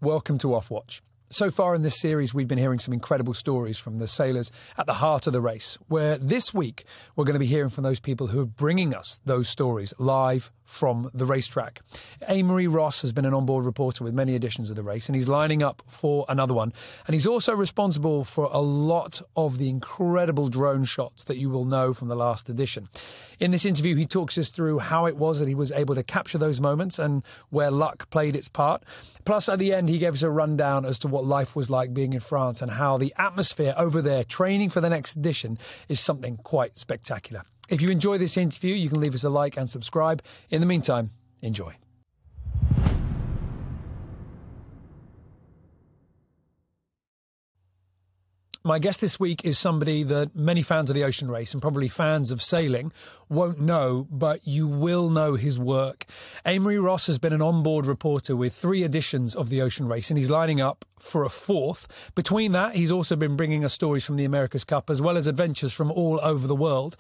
welcome to Off Watch. So far in this series, we've been hearing some incredible stories from the sailors at the heart of the race, where this week we're going to be hearing from those people who are bringing us those stories live from the racetrack. Amory Ross has been an onboard reporter with many editions of the race, and he's lining up for another one. And he's also responsible for a lot of the incredible drone shots that you will know from the last edition. In this interview, he talks us through how it was that he was able to capture those moments and where luck played its part. Plus, at the end, he gave us a rundown as to what life was like being in France and how the atmosphere over there training for the next edition is something quite spectacular. If you enjoy this interview, you can leave us a like and subscribe. In the meantime, enjoy. My guest this week is somebody that many fans of the ocean race and probably fans of sailing won't know, but you will know his work. Amory Ross has been an onboard reporter with 3 editions of the ocean race, and he's lining up for a 4th. Between that, he's also been bringing us stories from the America's Cup as well as adventures from all over the world.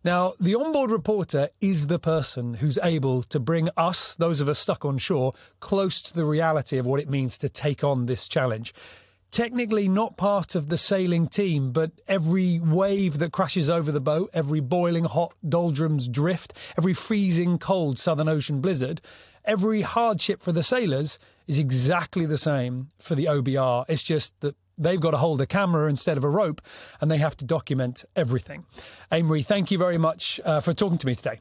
Now, the onboard reporter is the person who's able to bring us, those of us stuck on shore, close to the reality of what it means to take on this challenge. Technically not part of the sailing team, but every wave that crashes over the boat, every boiling hot doldrums drift, every freezing cold Southern Ocean blizzard, every hardship for the sailors is exactly the same for the OBR. It's just that they've got to hold a camera instead of a rope, and they have to document everything. Amory, thank you very much for talking to me today.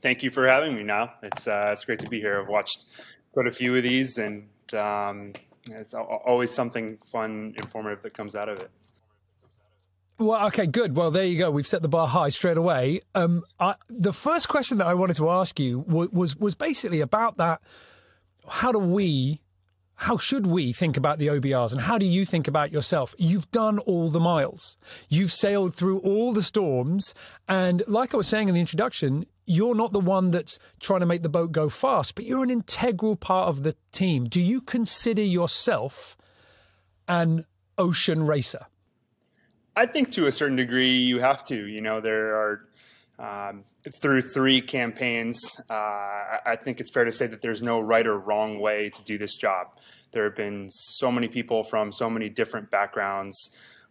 Thank you for having me, Niall. It's great to be here. I've watched quite a few of these, and it's always something fun, informative that comes out of it. Well, okay, good. Well, there you go. We've set the bar high straight away. The first question that I wanted to ask you was basically about that. How should we think about the OBRs, and how do you think about yourself? You've done all the miles. You've sailed through all the storms. And like I was saying in the introduction, you're not the one that's trying to make the boat go fast, but you're an integral part of the team. Do you consider yourself an ocean racer? I think to a certain degree you have to. You know, there are, through 3 campaigns, I think it's fair to say that there's no right or wrong way to do this job. There have been so many people from so many different backgrounds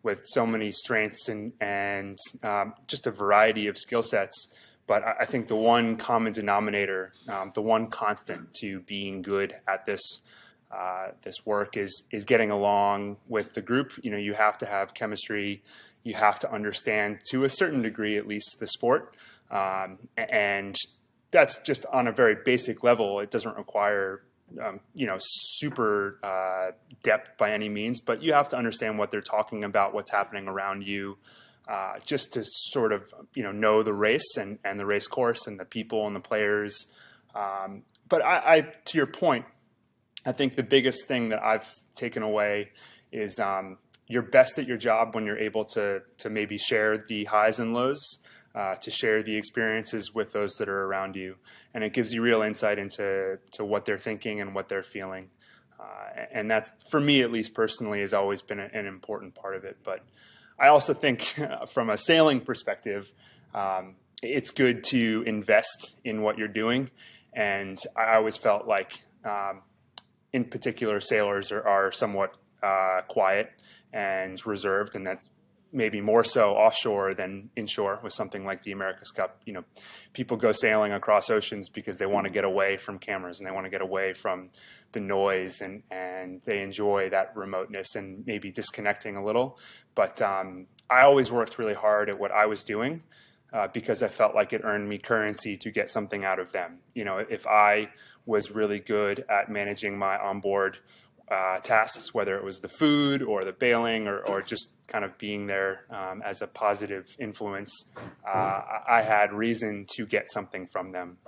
with so many strengths and just a variety of skill sets. But I think the one common denominator, the one constant to being good at this work is getting along with the group. You know, you have to have chemistry. You have to understand, to a certain degree at least, the sport. And that's just on a very basic level. It doesn't require, super depth by any means, but you have to understand what they're talking about, what's happening around you. Just to sort of, know the race and the race course and the people and the players. But I, to your point, I think the biggest thing that I've taken away is you're best at your job when you're able to maybe share the highs and lows, to share the experiences with those that are around you. And it gives you real insight into what they're thinking and what they're feeling. And that's, for me at least personally, has always been an important part of it. But I also think from a sailing perspective, it's good to invest in what you're doing. And I always felt like, in particular, sailors are somewhat quiet and reserved, and that's maybe more so offshore than inshore with something like the America's Cup. You know, people go sailing across oceans because they want to get away from cameras and they want to get away from the noise, and they enjoy that remoteness and maybe disconnecting a little. But I always worked really hard at what I was doing because I felt like it earned me currency to get something out of them. You know, if I was really good at managing my onboard tasks, whether it was the food or the bailing or just kind of being there as a positive influence, I had reason to get something from them.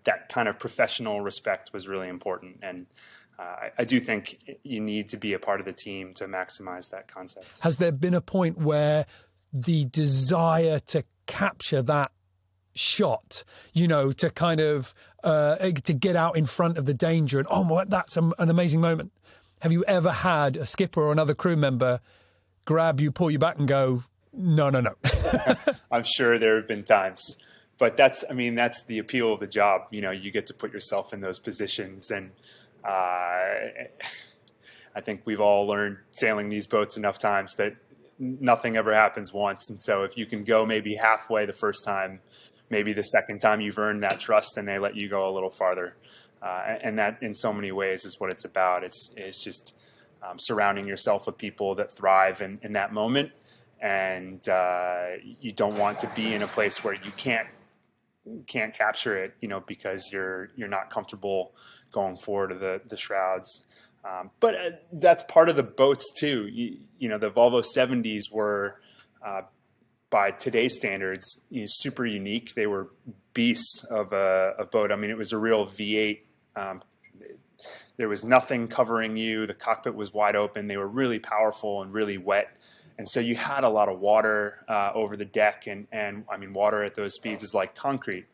That kind of professional respect was really important. And I do think you need to be a part of the team to maximize that concept. Has there been a point where the desire to capture that shot, to kind of to get out in front of the danger and, oh, that's an amazing moment? Have you ever had a skipper or another crew member grab you, pull you back and go, no? I'm sure there have been times, but that's the appeal of the job. You get to put yourself in those positions, and I think we've all learned sailing these boats enough times that nothing ever happens once. And so if you can go maybe halfway the first time, maybe the second time you've earned that trust and they let you go a little farther. And that in so many ways is what it's about. It's just surrounding yourself with people that thrive in that moment. And you don't want to be in a place where you can't capture it, because you're not comfortable going forward to the shrouds. But that's part of the boats too. The Volvo 70s were, by today's standards, super unique. They were beasts of a boat. I mean, it was a real V8. There was nothing covering you. The cockpit was wide open. They were really powerful and really wet. And so you had a lot of water over the deck. And I mean, water at those speeds is like concrete.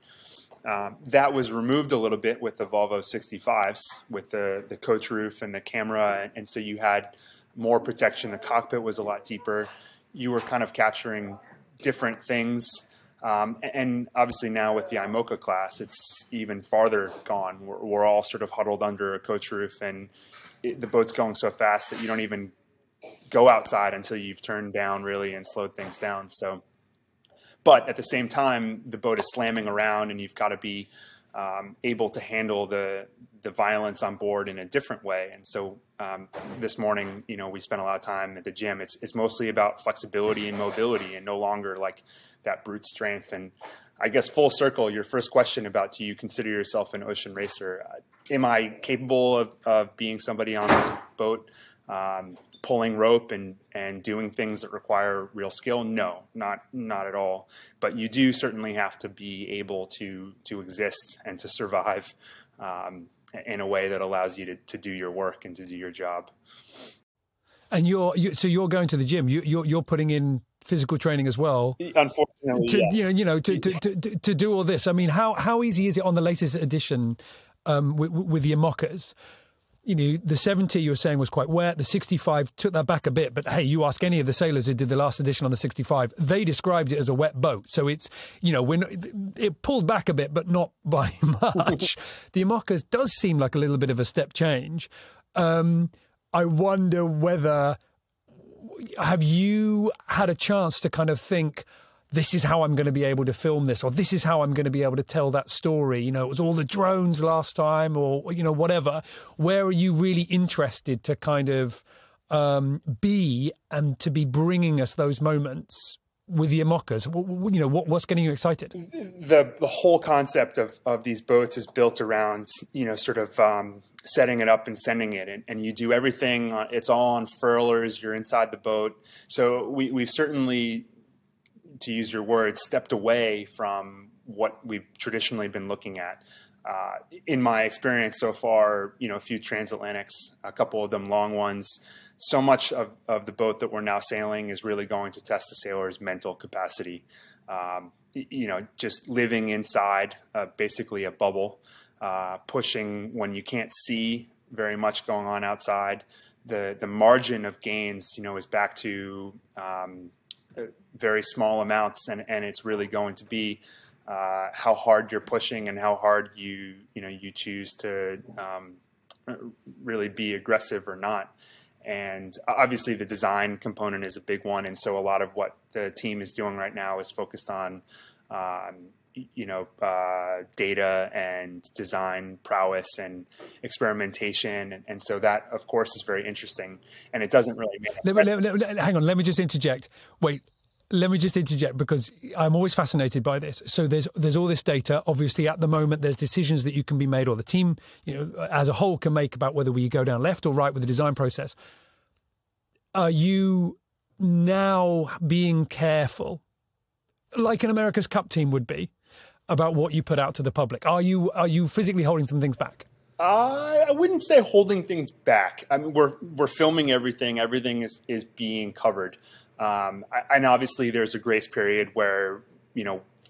That was removed a little bit with the Volvo 65s, with the coach roof and the camera. And so you had more protection. The cockpit was a lot deeper. You were kind of capturing different things. And obviously now with the Imoca class, it's even farther gone. We're all sort of huddled under a coach roof, and the boat's going so fast that you don't even go outside until you've turned down really and slowed things down. So, but at the same time, the boat is slamming around, and you've got to be able to handle the violence on board in a different way. And so this morning, we spent a lot of time at the gym. It's mostly about flexibility and mobility, and no longer like that brute strength. And I guess full circle, your first question about, do you consider yourself an ocean racer? Am I capable of being somebody on this boat, pulling rope and doing things that require real skill? No, not at all. But you do certainly have to be able to exist and to survive in a way that allows you to do your work and to do your job. And so you're going to the gym. You're putting in physical training as well. Unfortunately, to do all this. I mean, how easy is it on the latest edition with the Imocas? The 70 you were saying was quite wet. The 65 took that back a bit. But hey, you ask any of the sailors who did the last edition on the 65, they described it as a wet boat. So it's, it pulled back a bit, but not by much. The Imocas does seem like a little bit of a step change. I wonder whether, have you had a chance to kind of think, this is how I'm going to be able to film this, or this is how I'm going to be able to tell that story? It was all the drones last time, or, whatever. Where are you really interested to kind of be and to be bringing us those moments with the Imocas? What's getting you excited? The whole concept of these boats is built around, sort of setting it up and sending it. And you do everything. It's all on furlers. You're inside the boat. So we've certainly, to use your words, stepped away from what we've traditionally been looking at. In my experience so far, a few transatlantics, a couple of them long ones, so much of the boat that we're now sailing is really going to test the sailor's mental capacity. Just living inside basically a bubble, pushing when you can't see very much going on outside. The margin of gains, is back to very small amounts, and it's really going to be how hard you're pushing and how hard you choose to really be aggressive or not. And obviously the design component is a big one, and so a lot of what the team is doing right now is focused on data and design prowess and experimentation, and so that of course is very interesting. And it doesn't really hang on, let me just interject. Let me just interject, because I'm always fascinated by this. So there's all this data. Obviously, at the moment, there's decisions that you can be made, or the team, as a whole, can make about whether we go down left or right with the design process. Are you now being careful, like an America's Cup team would be, about what you put out to the public? Are you physically holding some things back? I wouldn't say holding things back. I mean, we're filming everything. Everything is being covered. And obviously there's a grace period where,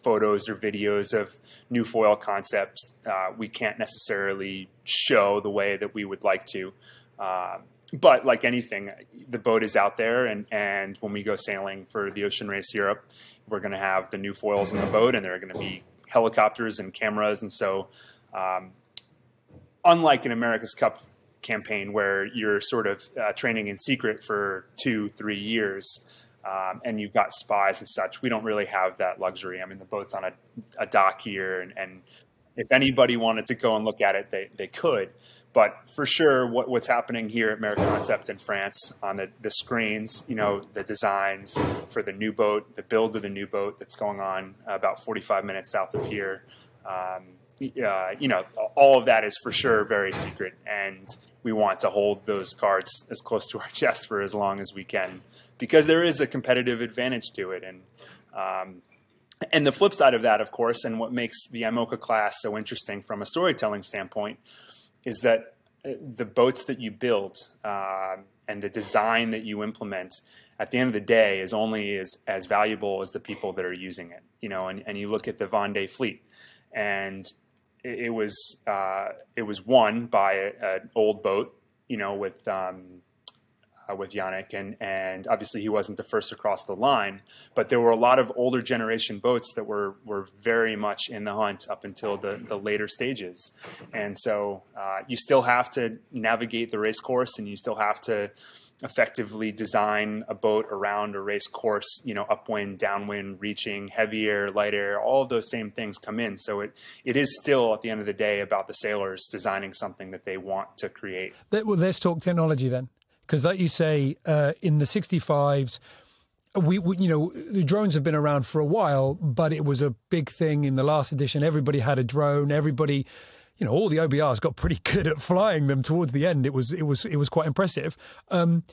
photos or videos of new foil concepts, we can't necessarily show the way that we would like to. But like anything, the boat is out there. And when we go sailing for the Ocean Race Europe, we're going to have the new foils in the boat, and there are going to be helicopters and cameras. And so, unlike an America's Cup campaign where you're sort of training in secret for 2-3 years. And you've got spies and such. We don't really have that luxury. I mean, the boat's on a dock here, and if anybody wanted to go and look at it, they could. But for sure, what's happening here at Concept in France on the screens, the designs for the new boat, the build of the new boat that's going on about 45 minutes south of here, all of that is for sure very secret, and we want to hold those cards as close to our chest for as long as we can, because there is a competitive advantage to it. And the flip side of that, of course, and what makes the Imoca class so interesting from a storytelling standpoint, is that the boats that you build and the design that you implement at the end of the day is only as valuable as the people that are using it. And you look at the Vendée fleet, and it was won by an old boat, with Yannick, and obviously he wasn't the first across the line, but there were a lot of older generation boats that were very much in the hunt up until the later stages. And so you still have to navigate the race course, and you still have to effectively design a boat around a race course, upwind, downwind, reaching, heavy air, light air, all of those same things come in. So it is still, at the end of the day, about the sailors designing something that they want to create. Well, let's talk technology then. Because like you say, in the 65s, the drones have been around for a while, but it was a big thing in the last edition. Everybody had a drone. Everybody, all the OBRs got pretty good at flying them towards the end. It was quite impressive. When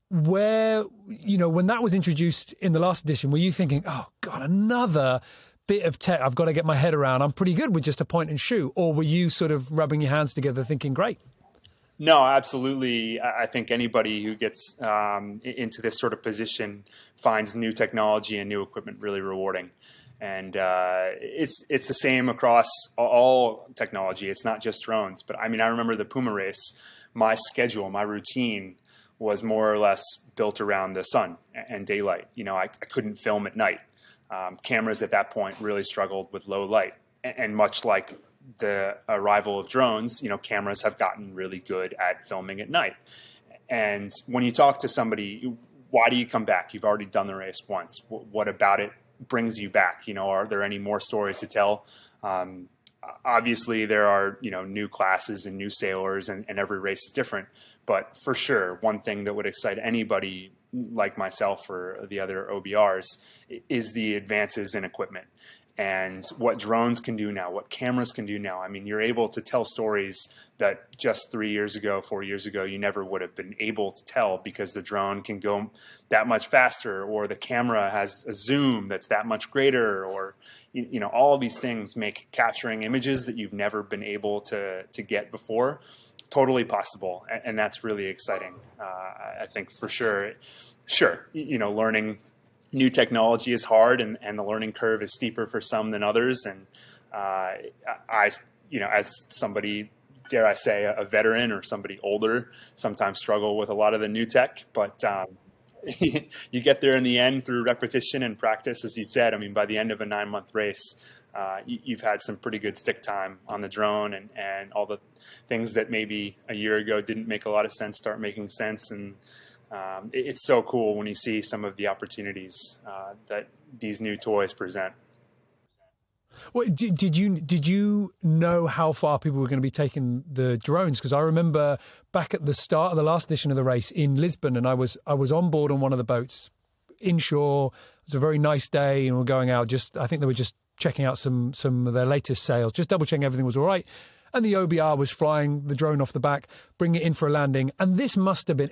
that was introduced in the last edition, were you thinking, oh God, another bit of tech I've got to get my head around? I'm pretty good with just a point and shoot. Or were you sort of rubbing your hands together thinking, great? No, absolutely. I think anybody who gets into this sort of position finds new technology and new equipment really rewarding. And it's the same across all technology. It's not just drones. But I mean, I remember the Puma race. My schedule, my routine was more or less built around the sun and daylight. I couldn't film at night. Cameras at that point really struggled with low light. And much like the arrival of drones, cameras have gotten really good at filming at night. And when you talk to somebody, why do you come back? You've already done the race once. What about it brings you back? Are there any more stories to tell? Obviously there are, new classes and new sailors, and every race is different. But for sure, one thing that would excite anybody like myself or the other OBRs is the advances in equipment. And what drones can do now, what cameras can do now. I mean, you're able to tell stories that just 3 years ago, 4 years ago, you never would have been able to tell, because the drone can go that much faster, or the camera has a zoom that's that much greater, or, all of these things make capturing images that you've never been able to get before totally possible. And that's really exciting. I think for sure, learning new technology is hard, and the learning curve is steeper for some than others. And as somebody, dare I say, a veteran or somebody older, sometimes struggle with a lot of the new tech. But you get there in the end through repetition and practice, as you said. I mean, by the end of a 9-month race, you've had some pretty good stick time on the drone, and all the things that maybe a year ago didn't make a lot of sense start making sense. And it's so cool when you see some of the opportunities that these new toys present. Well, did you know how far people were going to be taking the drones? Because I remember back at the start of the last edition of the race in Lisbon, and I was on board on one of the boats inshore. It was a very nice day, and we're going out. I think they were just checking out some of their latest sails, just double checking everything was all right. And the OBR was flying the drone off the back, bringing it in for a landing. And it must have been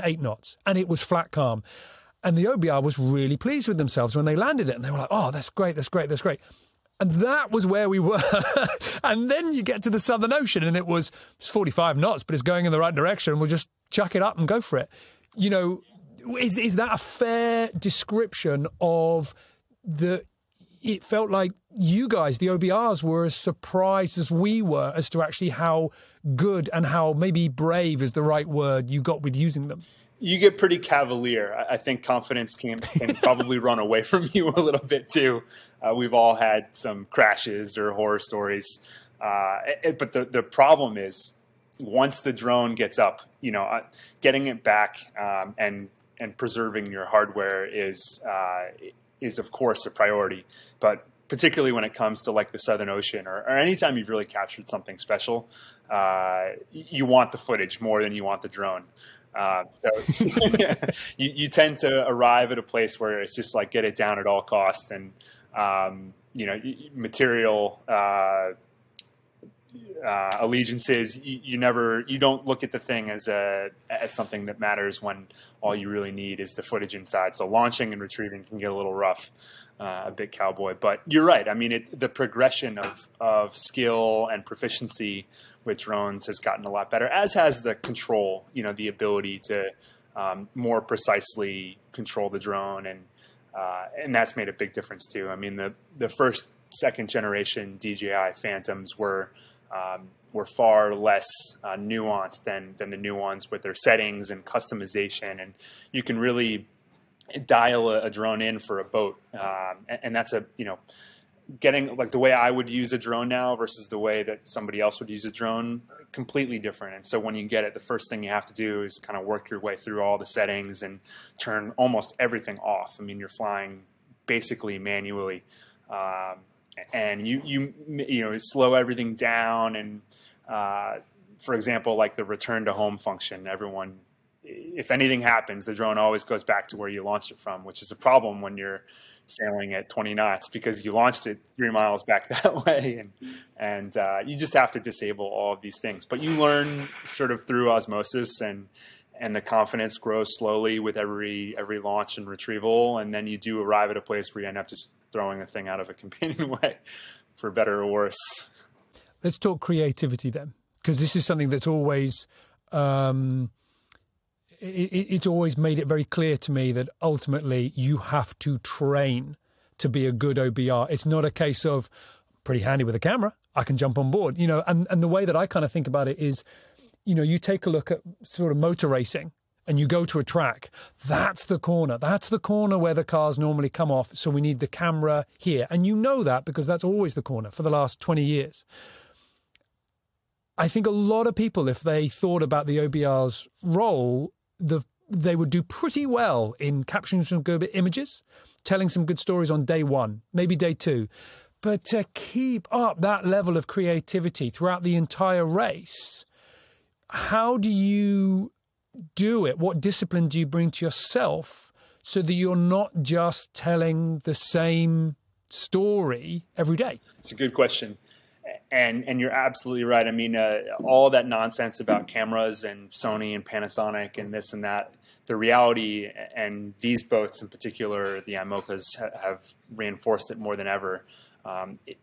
8 knots, and it was flat calm. And the OBR was really pleased with themselves when they landed it. And they were like, oh, that's great, that's great, that's great. And that was where we were. And then you get to the Southern Ocean, and it's 45 knots, but it's going in the right direction. We'll just chuck it up and go for it. Is that a fair description of it felt like you guys, the OBRs, were as surprised as we were as to actually how good and how maybe brave is the right word you got with using them? You get pretty cavalier. I think confidence can probably run away from you a little bit too. We've all had some crashes or horror stories. But the problem is once the drone gets up, getting it back and preserving your hardware is of course a priority. But particularly when it comes to like the Southern Ocean or anytime you've really captured something special, you want the footage more than you want the drone. So you tend to arrive at a place where it's just like get it down at all costs, and material allegiances. You don't look at the thing as something that matters when all you really need is the footage inside. So launching and retrieving can get a little rough, a bit cowboy. But you're right. I mean, the progression of skill and proficiency with drones has gotten a lot better, as has the control. The ability to more precisely control the drone, and that's made a big difference too. I mean, the first, second generation DJI Phantoms were far less nuanced than the new ones with their settings and customization, and you can really dial a drone in for a boat, and that's getting like the way I would use a drone now versus the way that somebody else would use a drone, completely different. And so when you get it, the first thing you have to do is kind of work your way through all the settings and turn almost everything off. I mean, you're flying basically manually, and you slow everything down. And for example, like the return to home function, if anything happens, the drone always goes back to where you launched it from, which is a problem when you're sailing at 20 knots because you launched it 3 miles back that way, and you just have to disable all of these things. But you learn sort of through osmosis, and the confidence grows slowly with every launch and retrieval, and then you do arrive at a place where you end up just throwing the thing out of a companionway, for better or worse. Let's talk creativity then, because this is something that's always it's always made it very clear to me that ultimately you have to train to be a good OBR. It's not a case of pretty handy with a camera, I can jump on board, and the way that I kind of think about it is, you take a look at sort of motor racing and you go to a track, that's the corner where the cars normally come off. So we need the camera here. And that because that's always the corner for the last 20 years. I think a lot of people, if they thought about the OBR's role, they would do pretty well in capturing some good images, telling some good stories on day one, maybe day two. But to keep up that level of creativity throughout the entire race, how do you do it? What discipline do you bring to yourself so that you're not just telling the same story every day? It's a good question. And you're absolutely right. I mean, all that nonsense about cameras and Sony and Panasonic and this and that, the reality, and these boats in particular, the Imocas, have reinforced it more than ever,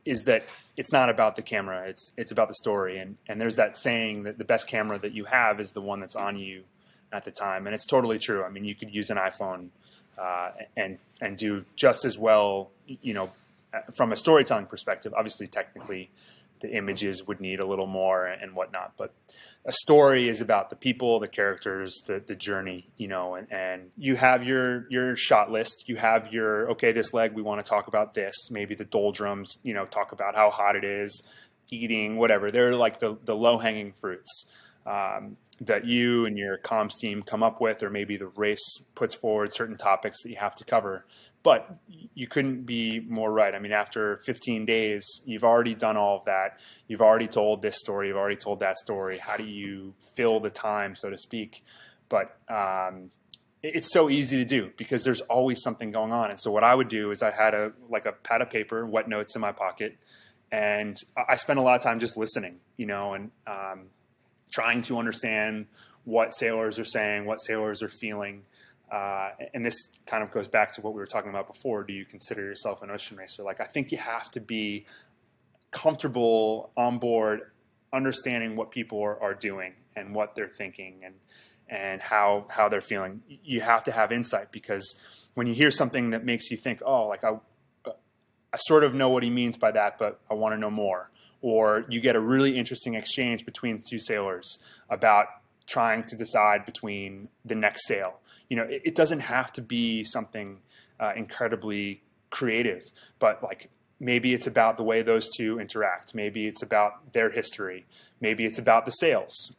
is that it's not about the camera. It's about the story. And there's that saying that the best camera that you have is the one that's on you at the time. And it's totally true. I mean, you could use an iPhone and do just as well, from a storytelling perspective. Obviously, technically, the images would need a little more and whatnot, but a story is about the people, the characters, the journey, and you have your shot list. You have okay, this leg, we want to talk about this, maybe the doldrums, talk about how hot it is, eating, whatever. They're like the low-hanging fruits that you and your comms team come up with, or maybe the race puts forward certain topics that you have to cover. But you couldn't be more right. I mean, after 15 days, you've already done all of that. You've already told this story. You've already told that story. How do you fill the time, so to speak? But it's so easy to do because there's always something going on. And so what I would do is I had a pad of paper, wet notes in my pocket, and I spent a lot of time just listening, and trying to understand what sailors are saying, what sailors are feeling. And this kind of goes back to what we were talking about before. Do you consider yourself an ocean racer? Like, I think you have to be comfortable on board, understanding what people are doing and what they're thinking and how they're feeling. You have to have insight, because when you hear something that makes you think, oh, like I sort of know what he means by that, but I want to know more. Or you get a really interesting exchange between two sailors about trying to decide between the next sail. It doesn't have to be something incredibly creative, but like maybe it's about the way those two interact. Maybe it's about their history. Maybe it's about the sales.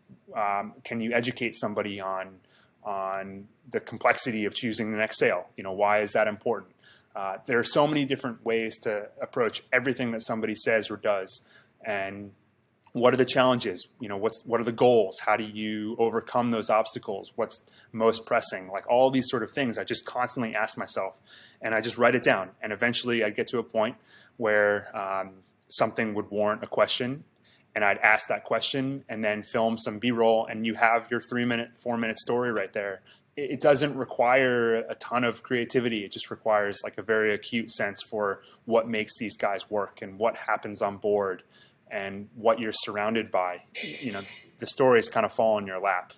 Can you educate somebody on the complexity of choosing the next sale? You know, why is that important? There are so many different ways to approach everything that somebody says or does. And what are the challenges? You know, what are the goals? How do you overcome those obstacles? What's most pressing? Like all these sort of things, I just constantly ask myself, and I just write it down. And eventually I'd get to a point where something would warrant a question, and I'd ask that question and then film some B-roll, and you have your 3-minute, 4-minute story right there. It doesn't require a ton of creativity. It just requires like a very acute sense for what makes these guys work and what happens on board and what you're surrounded by. You know, the stories kind of fall in your lap.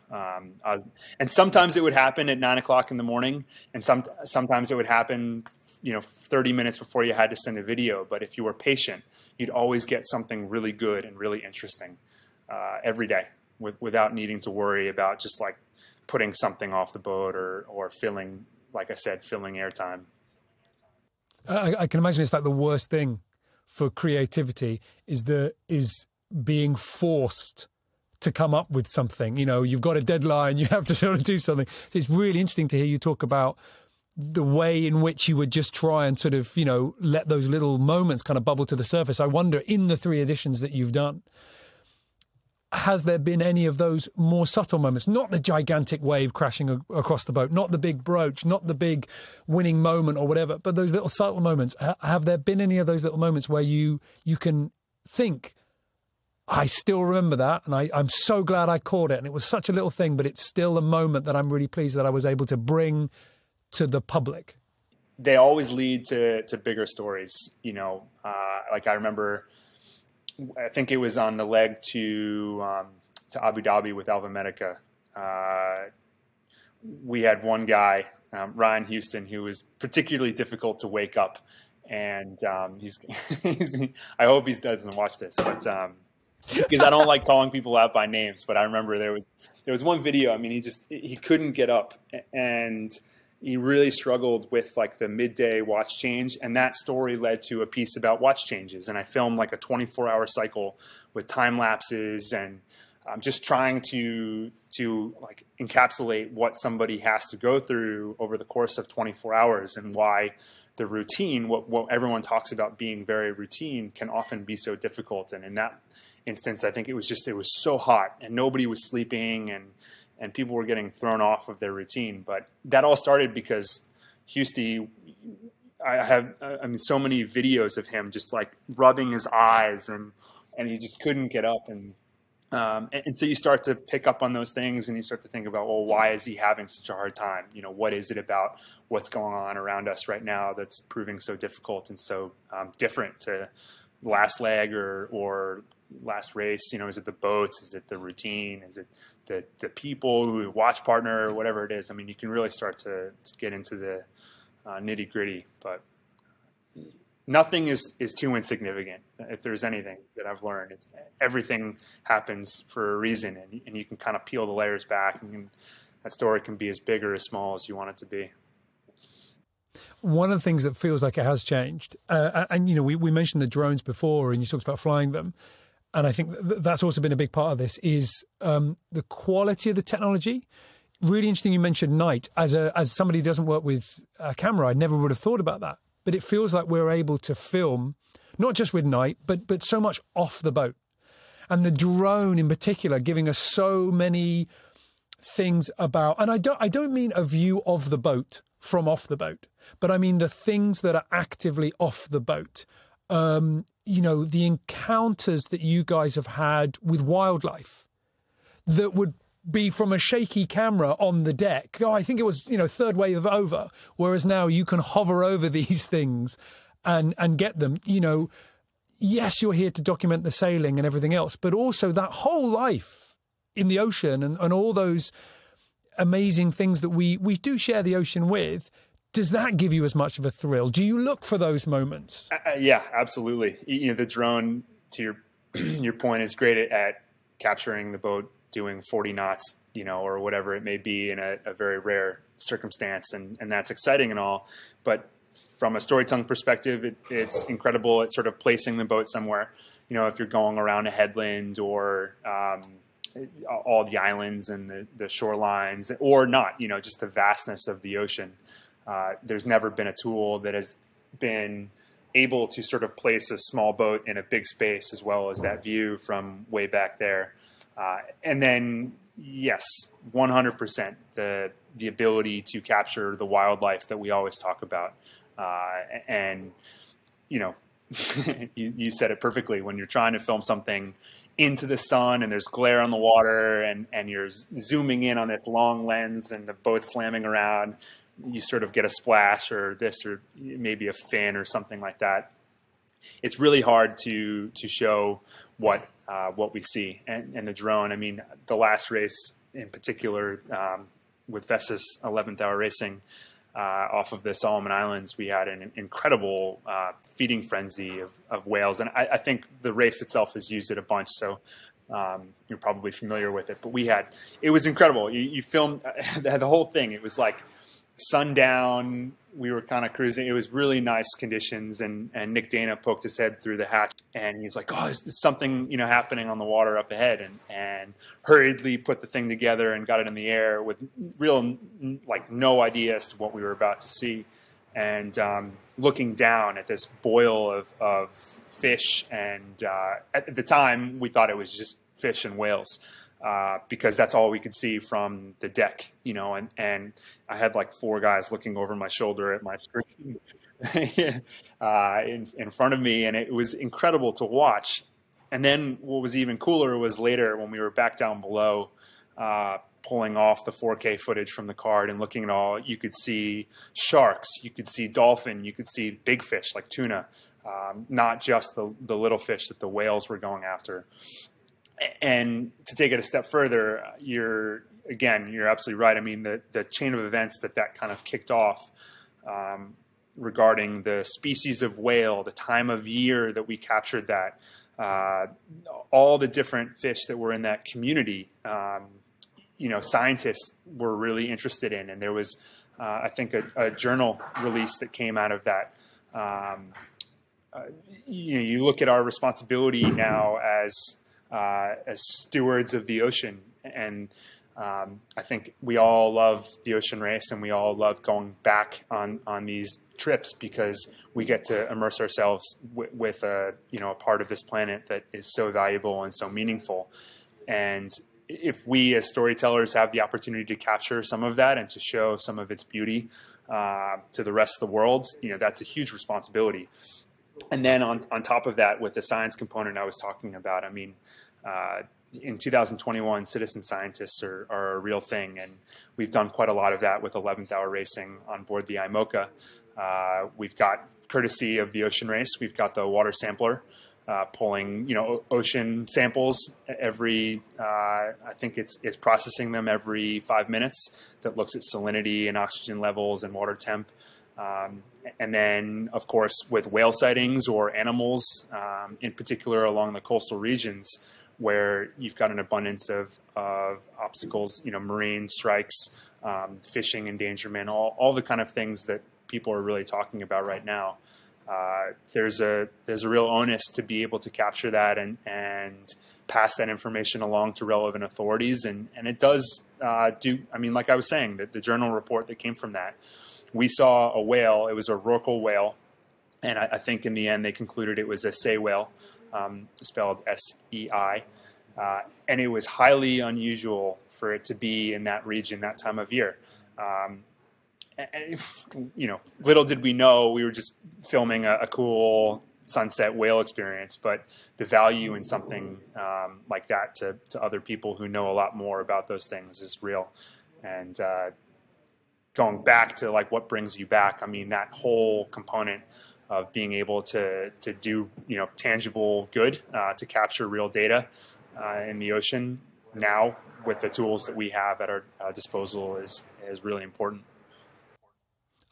And sometimes it would happen at 9 o'clock in the morning, and sometimes it would happen, you know, 30 minutes before you had to send a video. But if you were patient, you'd always get something really good and really interesting every day without needing to worry about just like putting something off the boat or filling, like I said, filling airtime. I can imagine it's like the worst thing for creativity is being forced to come up with something. You know, you've got a deadline, you have to sort of do something. So it's really interesting to hear you talk about the way in which you would just try and sort of, you know, let those little moments kind of bubble to the surface. I wonder, in the 3 editions that you've done, has there been any of those more subtle moments? Not the gigantic wave crashing across the boat, not the big broach, not the big winning moment or whatever, but those little subtle moments. Have there been any of those little moments where you can think, I still remember that, and I'm so glad I caught it, and it was such a little thing, but it's still a moment that I'm really pleased that I was able to bring to the public? They always lead to bigger stories. You know, like I remember, I think it was on the leg to Abu Dhabi with Alva Medica. We had one guy, Ryan Houston, who was particularly difficult to wake up, and he's I hope he doesn't watch this, but because I don't like calling people out by names. But I remember there was one video. I mean, he couldn't get up, and he really struggled with like the midday watch change, and that story led to a piece about watch changes. And I filmed like a 24-hour cycle with time lapses, and just trying to like encapsulate what somebody has to go through over the course of 24 hours, and why the routine, what everyone talks about being very routine, can often be so difficult. And in that instance, I think it was so hot, and nobody was sleeping, and people were getting thrown off of their routine. But that all started because Houston, I mean, so many videos of him just like rubbing his eyes, and he just couldn't get up. And so you start to pick up on those things, and you start to think about, well, why is he having such a hard time? You know, what is it about what's going on around us right now that's proving so difficult and so different to last leg or last race? You know, is it the boats? Is it the routine? Is it the people, who watch partner, or whatever it is? I mean, you can really start to get into the nitty gritty, but nothing is too insignificant. If there's anything that I've learned, it's everything happens for a reason, and you can kind of peel the layers back, and that story can be as big or as small as you want it to be. One of the things that feels like it has changed, and you know, we mentioned the drones before, and you talked about flying them, and I think that's also been a big part of this, is the quality of the technology. Really interesting you mentioned night. As somebody who doesn't work with a camera, I never would have thought about that. But it feels like we're able to film, not just with night, but so much off the boat. And the drone in particular giving us so many things about, and I don't mean a view of the boat from off the boat, but I mean the things that are actively off the boat. You know, the encounters that you guys have had with wildlife that would be from a shaky camera on the deck. Oh, I think it was, you know, third wave over, whereas now you can hover over these things and get them. You know, yes, you're here to document the sailing and everything else, but also that whole life in the ocean and all those amazing things that we do share the ocean with. Does that give you as much of a thrill? Do you look for those moments? Yeah, absolutely. You know, the drone, to your point, is great at capturing the boat doing 40 knots, you know, or whatever it may be in a very rare circumstance. And that's exciting and all. But from a storytelling perspective, it's incredible at sort of placing the boat somewhere. You know, if you're going around a headland or all the islands and the shorelines, or not, you know, just the vastness of the ocean. There's never been a tool that has been able to sort of place a small boat in a big space as well as that view from way back there. And then, yes, 100%, the ability to capture the wildlife that we always talk about. And, you know, you said it perfectly. When you're trying to film something into the sun and there's glare on the water and you're zooming in on this long lens and the boat slamming around, you sort of get a splash or this or maybe a fin or something like that. It's really hard to show what we see. And the drone, I mean, the last race in particular with Vesta's 11th hour racing off of the Solomon Islands, we had an incredible feeding frenzy of whales. And I think the race itself has used it a bunch, so you're probably familiar with it. But it was incredible. You filmed the whole thing. It was like sundown. We were kind of cruising. It was really nice conditions, and Nick Dana poked his head through the hatch, and he was like, "Oh, is something happening on the water up ahead?" And hurriedly put the thing together and got it in the air with real no idea as to what we were about to see. And looking down at this boil of fish, and at the time we thought it was just fish and whales. Because that's all we could see from the deck, and I had like 4 guys looking over my shoulder at my screen in front of me, and it was incredible to watch. And then what was even cooler was later when we were back down below, pulling off the 4K footage from the card and looking at all, you could see sharks, you could see dolphin, you could see big fish like tuna, not just the little fish that the whales were going after. And to take it a step further, you're absolutely right. I mean, the chain of events that kind of kicked off regarding the species of whale, the time of year that we captured that, all the different fish that were in that community, scientists were really interested in. And there was, I think, a journal release that came out of that. You look at our responsibility now as stewards of the ocean. And I think we all love the ocean race, and we all love going back on these trips because we get to immerse ourselves with a part of this planet that is so valuable and so meaningful. And if we as storytellers have the opportunity to capture some of that and to show some of its beauty to the rest of the world, that's a huge responsibility. And then on top of that, with the science component I was talking about, I mean, in 2021, citizen scientists are a real thing, and we've done quite a lot of that with 11th hour racing on board the Imoca. We've got, courtesy of the ocean race, we've got the water sampler pulling ocean samples every I think it's processing them every 5 minutes, that looks at salinity and oxygen levels and water temp. And then, of course, with whale sightings or animals, in particular along the coastal regions where you've got an abundance of obstacles, marine strikes, fishing endangerment, all the kind of things that people are really talking about right now. There's a real onus to be able to capture that and pass that information along to relevant authorities. And it does I mean, like I was saying, the journal report that came from that, we saw a whale. It was a rorqual whale, and I think in the end they concluded it was a sei whale, spelled S-E-I, and it was highly unusual for it to be in that region that time of year. And, little did we know we were just filming a cool sunset whale experience, but the value in something like that to other people who know a lot more about those things is real. And going back to like what brings you back, I mean, that whole component of being able to do tangible good, to capture real data in the ocean now with the tools that we have at our disposal is really important.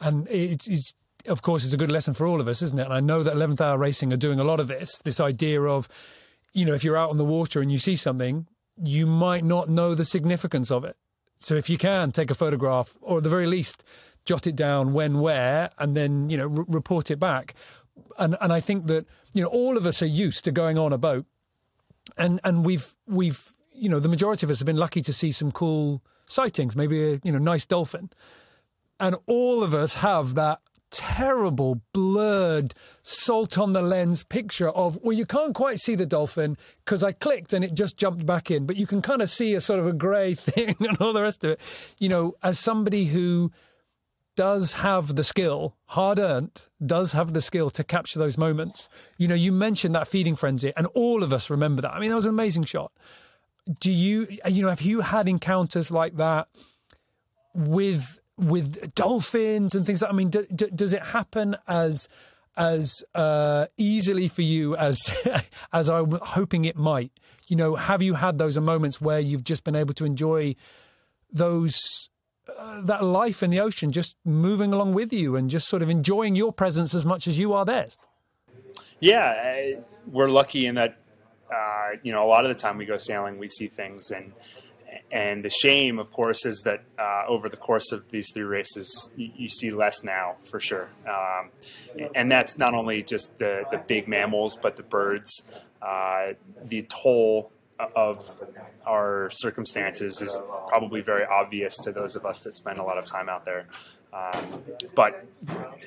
And it's of course, it's a good lesson for all of us, isn't it? And I know that 11th Hour Racing are doing a lot of this idea of, if you're out on the water and you see something, you might not know the significance of it. So if you can take a photograph, or at the very least, jot it down when, where, and then, you know, report it back. And I think that, you know, all of us are used to going on a boat, and we've you know, the majority of us have been lucky to see some cool sightings, maybe a, you know, nice dolphin. And all of us have that terrible, blurred, salt on the lens picture of, well, you can't quite see the dolphin because I clicked and it just jumped back in, but you can kind of see a sort of a grey thing and all the rest of it. You know, as somebody who does have the skill, hard-earned, does have the skill to capture those moments. You know, you mentioned that feeding frenzy, and all of us remember that. I mean, that was an amazing shot. Do you know, have you had encounters like that with dolphins and things like that? I mean, does it happen as easily for you as as I'm hoping it might? You know, have you had those moments where you've just been able to enjoy those that life in the ocean just moving along with you and just sort of enjoying your presence as much as you are theirs? Yeah, we're lucky in that, you know, a lot of the time we go sailing, we see things, and the shame, of course, is that over the course of these 3 races, you see less now, for sure. And that's not only just the big mammals, but the birds. The toll of our circumstances is probably very obvious to those of us that spend a lot of time out there. But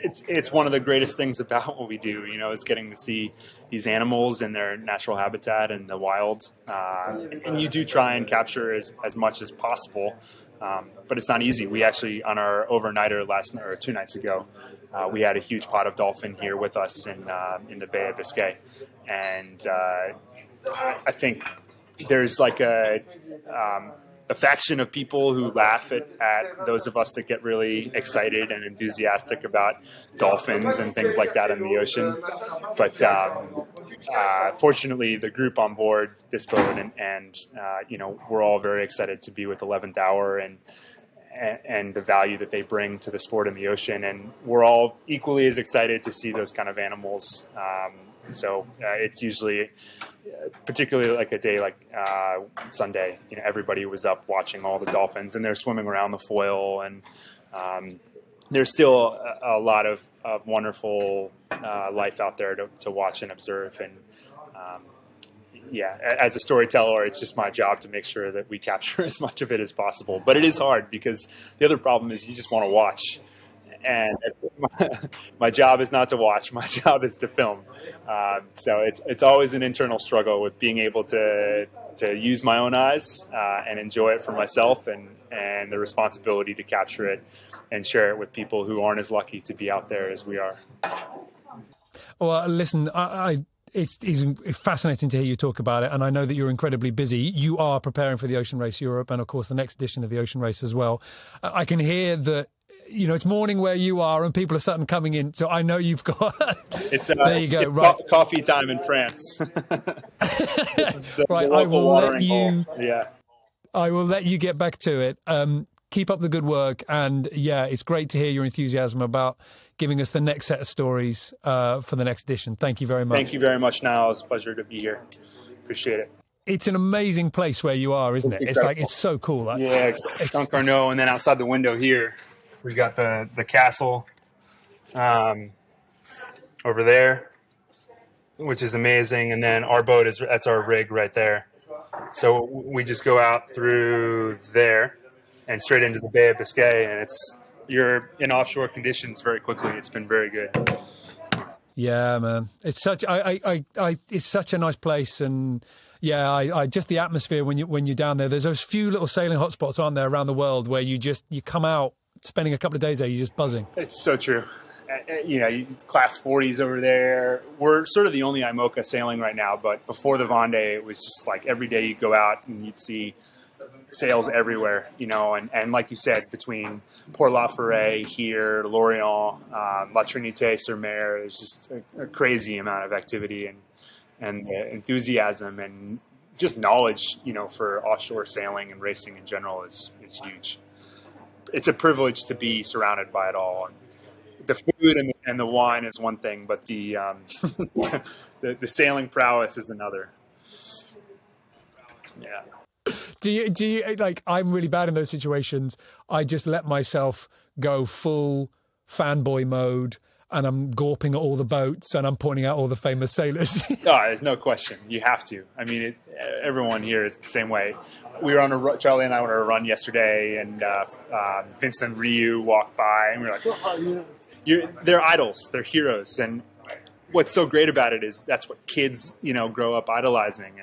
it's one of the greatest things about what we do, you know, is getting to see these animals in their natural habitat in the wild. And you do try and capture as much as possible, but it's not easy. We actually, on our overnighter last night, or 2 nights ago, we had a huge pot of dolphin here with us in the Bay of Biscay. And I think there's like a faction of people who laugh at those of us that get really excited and enthusiastic about dolphins and things like that in the ocean. But fortunately, the group on board this boat and you know, we're all very excited to be with 11th Hour and the value that they bring to the sport in the ocean. And we're all equally as excited to see those kind of animals. So it's usually, particularly like a day like Sunday, you know, everybody was up watching all the dolphins, and they're swimming around the foil, and there's still a lot of wonderful life out there to watch and observe. And yeah, as a storyteller, it's just my job to make sure that we capture as much of it as possible. But it is hard, because the other problem is you just want to watch. And my job is not to watch. My job is to film. So it's always an internal struggle with being able to use my own eyes and enjoy it for myself, and the responsibility to capture it and share it with people who aren't as lucky to be out there as we are. Well, listen, it's fascinating to hear you talk about it, and I know that you're incredibly busy. You are preparing for the Ocean Race Europe and, of course, the next edition of the Ocean Race as well. I can hear that, you know, it's morning where you are and people are starting coming in. So I know you've got... there you go. It's right. Coffee time in France. Right. I will let you... Yeah. I will let you get back to it. Keep up the good work. And yeah, it's great to hear your enthusiasm about giving us the next set of stories for the next edition. Thank you very much. Thank you very much, Niall. It's a pleasure to be here. Appreciate it. It's an amazing place where you are, isn't it? It's like, it's so cool. Like, yeah, Carnot, and then outside the window here, we got the castle over there, which is amazing. And then our boat that's our rig right there. So we just go out through there and straight into the Bay of Biscay, and you're in offshore conditions very quickly. It's been very good. Yeah, man. It's such it's such a nice place, and yeah, I just the atmosphere when you're down there. There's those few little sailing hotspots, aren't there, around the world where you come out spending a couple of days there, you're just buzzing. It's so true. You know, class 40s over there. We're sort of the only Imoca sailing right now, but before the Vendée, it was just like every day you'd go out and you'd see sails everywhere, you know, and like you said, between Port La Forêt here, Lorient, La Trinité-sur-Mer, there's just a crazy amount of activity and enthusiasm and just knowledge, you know, for offshore sailing and racing in general is huge. It's a privilege to be surrounded by it all. The food and the wine is one thing, but the the sailing prowess is another. Yeah. Do you like, I'm really bad in those situations. I just let myself go full fanboy mode, and I'm gawping at all the boats and I'm pointing out all the famous sailors. Oh, there's no question. You have to. I mean, everyone here is the same way. We were on Charlie and I were on a run yesterday, and Vincent Ryu walked by, and we were like, oh, they're idols, they're heroes. And what's so great about it is that's what kids, grow up idolizing,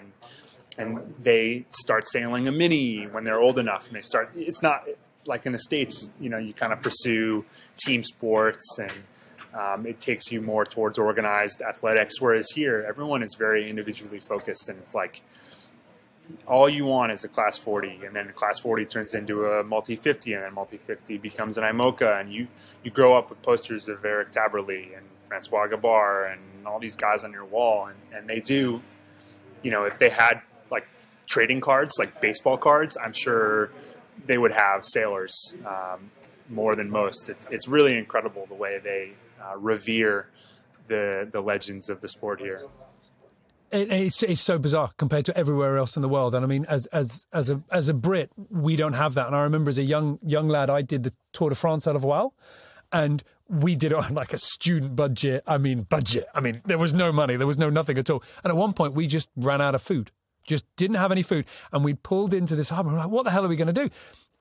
and they start sailing a mini when they're old enough, and it's not like in the States, you kind of pursue team sports, and it takes you more towards organized athletics, whereas here everyone is very individually focused, and it's like all you want is a class 40, and then class 40 turns into a multi 50, and then multi 50 becomes an Imoca, and you grow up with posters of Eric Taberley and Francois Gabar and all these guys on your wall, and they do, if they had like trading cards, like baseball cards, I'm sure they would have sailors more than most. It's really incredible the way they revere the legends of the sport here. It's so bizarre compared to everywhere else in the world. And I mean, as a Brit, we don't have that. And I remember as a young lad, I did the Tour de France out of Wales, and we did it on like a student budget. I mean, there was no money, there was nothing at all. And at one point, we just ran out of food. Just didn't have any food. And we pulled into this harbour. We're like, what the hell are we going to do?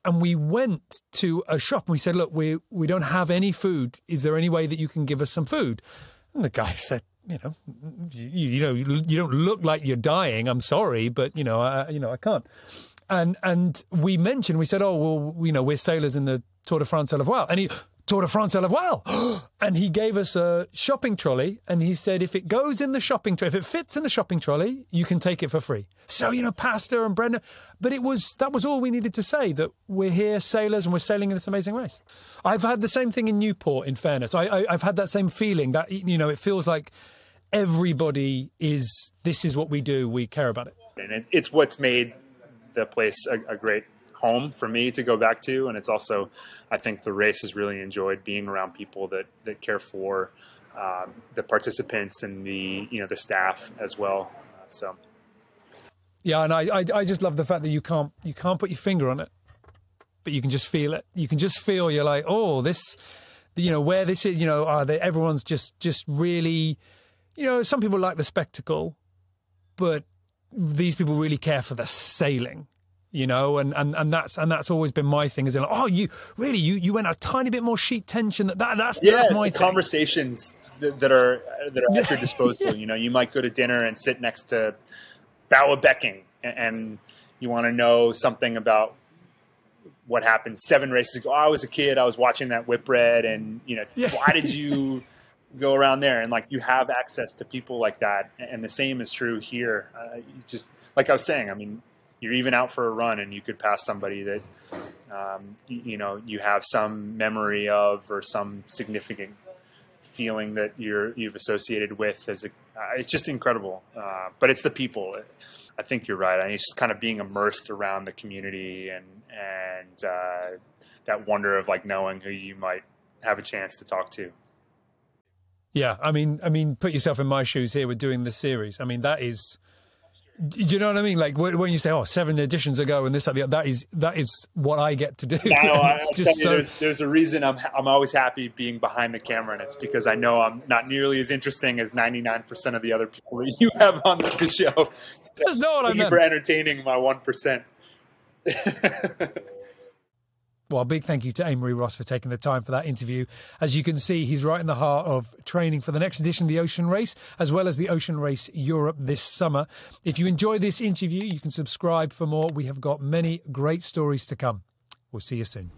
And we went to a shop and we said, look, we don't have any food. Is there any way that you can give us some food? And the guy said, you don't look like you're dying. I'm sorry, but I can't. And we said, oh, well, we're sailors in the Tour de France à la voile. And Tour de France à la voile. And he gave us a shopping trolley, and he said, if it goes in the shopping trolley, if it fits in the shopping trolley, you can take it for free. So, pasta and bread. But that was all we needed to say, that we're here sailors and we're sailing in this amazing race. I've had the same thing in Newport, in fairness. I've had that same feeling that, it feels like everybody this is what we do. We care about it. And it's what's made the place a great home for me to go back to, and it's also, I think the race has really enjoyed being around people that care for the participants and the staff as well. So yeah, and I just love the fact that you can't put your finger on it, but you can just feel it. You can just feel, you're like, oh, this, where this is, everyone's just really, some people like the spectacle, but these people really care for the sailing. And that's always been my thing. Is like, oh, you went a tiny bit more sheet tension. That's my thing. Conversations that are at your disposal. Yeah. You might go to dinner and sit next to Bow Becking, and you want to know something about what happened 7 races ago. Oh, I was a kid. I was watching that Whipwreck, and why did you go around there? And like, you have access to people like that, and the same is true here. Just like I was saying, I mean, you're even out for a run and you could pass somebody that, you have some memory of, or some significant feeling that you've associated with. It's just incredible. But it's the people. I think you're right. I mean, it's just kind of being immersed around the community and that wonder of like knowing who you might have a chance to talk to. Yeah. I mean, put yourself in my shoes here with doing this series. I mean, that is, do you know what I mean? Like when you say, oh, 7 editions ago and this, that is what I get to do. There's a reason I'm always happy being behind the camera, and it's because I know I'm not nearly as interesting as 99% of the other people that you have on the show. So that's not what I meant. For entertaining my 1%. Well, a big thank you to Amory Ross for taking the time for that interview. As you can see, he's right in the heart of training for the next edition of the Ocean Race, as well as the Ocean Race Europe this summer. If you enjoyed this interview, you can subscribe for more. We have got many great stories to come. We'll see you soon.